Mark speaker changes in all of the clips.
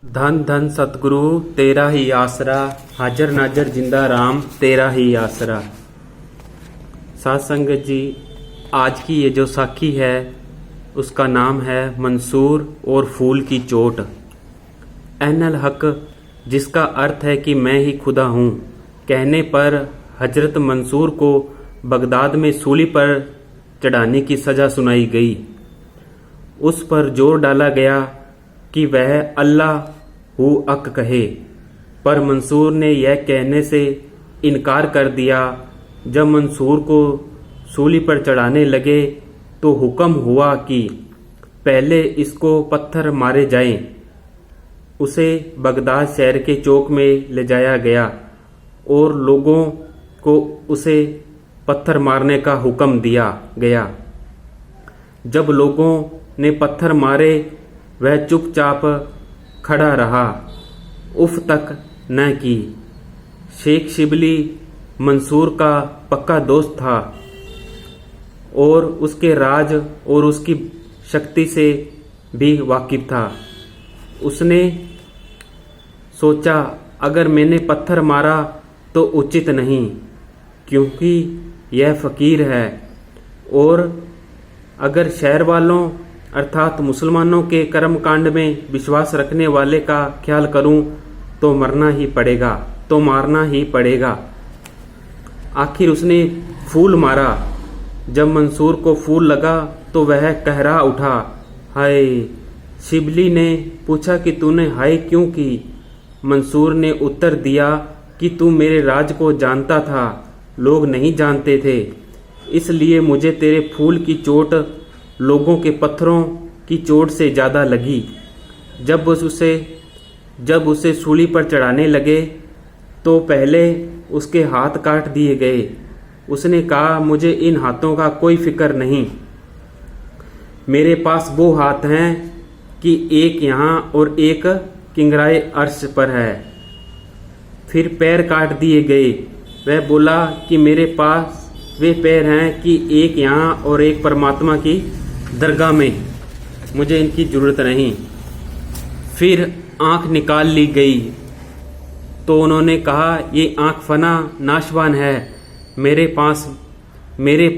Speaker 1: धन धन सतगुरु तेरा ही आसरा, हाजर नाजर जिंदा राम तेरा ही आसरा। साध संगत जी, आज की ये जो साखी है उसका नाम है मंसूर और फूल की चोट। ऐनल हक, जिसका अर्थ है कि मैं ही खुदा हूँ, कहने पर हजरत मंसूर को बगदाद में सूली पर चढ़ाने की सज़ा सुनाई गई। उस पर जोर डाला गया कि वह अल्लाह हू अक कहे, पर मंसूर ने यह कहने से इनकार कर दिया। जब मंसूर को सूली पर चढ़ाने लगे तो हुक्म हुआ कि पहले इसको पत्थर मारे जाएं। उसे बगदाद शहर के चौक में ले जाया गया और लोगों को उसे पत्थर मारने का हुक्म दिया गया। जब लोगों ने पत्थर मारे वह चुपचाप खड़ा रहा, उफ तक न की। शेख शिबली मंसूर का पक्का दोस्त था और उसके राज और उसकी शक्ति से भी वाकिफ था। उसने सोचा, अगर मैंने पत्थर मारा तो उचित नहीं, क्योंकि यह फकीर है, और अगर शहर वालों अर्थात मुसलमानों के कर्म कांड में विश्वास रखने वाले का ख्याल करूं तो मारना ही पड़ेगा। आखिर उसने फूल मारा। जब मंसूर को फूल लगा तो वह कहरा उठा, हाय। शिबली ने पूछा कि तूने हाय क्यों की? मंसूर ने उत्तर दिया कि तू मेरे राज को जानता था, लोग नहीं जानते थे, इसलिए मुझे तेरे फूल की चोट लोगों के पत्थरों की चोट से ज्यादा लगी। जब उसे सूली पर चढ़ाने लगे तो पहले उसके हाथ काट दिए गए। उसने कहा, मुझे इन हाथों का कोई फिक्र नहीं, मेरे पास वो हाथ हैं कि एक यहाँ और एक किंगराए अर्श पर है। फिर पैर काट दिए गए। वह बोला कि मेरे पास वे पैर हैं कि एक यहाँ और एक परमात्मा की दरगाह में, मुझे इनकी जरूरत नहीं। फिर आंख निकाल ली गई तो उन्होंने कहा, ये आंख फना नाशवान है, मेरे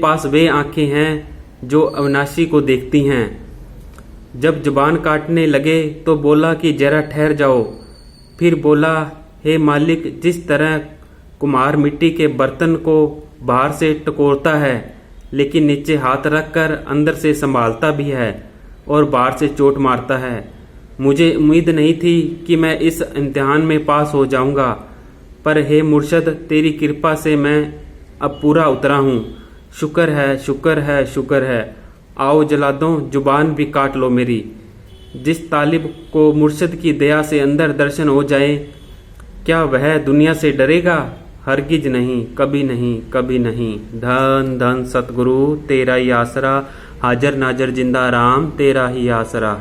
Speaker 1: पास वे आंखें हैं जो अविनाशी को देखती हैं। जब जुबान काटने लगे तो बोला कि जरा ठहर जाओ। फिर बोला, हे मालिक, जिस तरह कुम्हार मिट्टी के बर्तन को बाहर से टकोरता है लेकिन नीचे हाथ रखकर अंदर से संभालता भी है और बाहर से चोट मारता है, मुझे उम्मीद नहीं थी कि मैं इस इम्तिहान में पास हो जाऊंगा, पर हे मुर्शद, तेरी कृपा से मैं अब पूरा उतरा हूँ। शुक्र है, शुक्र है, शुक्र है। आओ जलादों, जुबान भी काट लो मेरी। जिस तालिब को मुर्शद की दया से अंदर दर्शन हो जाए, क्या वह दुनिया से डरेगा? हरगिज नहीं, कभी नहीं, कभी नहीं। धन धन सतगुरु तेरा ही आसरा, हाजर नाजर जिंदा राम तेरा ही आसरा।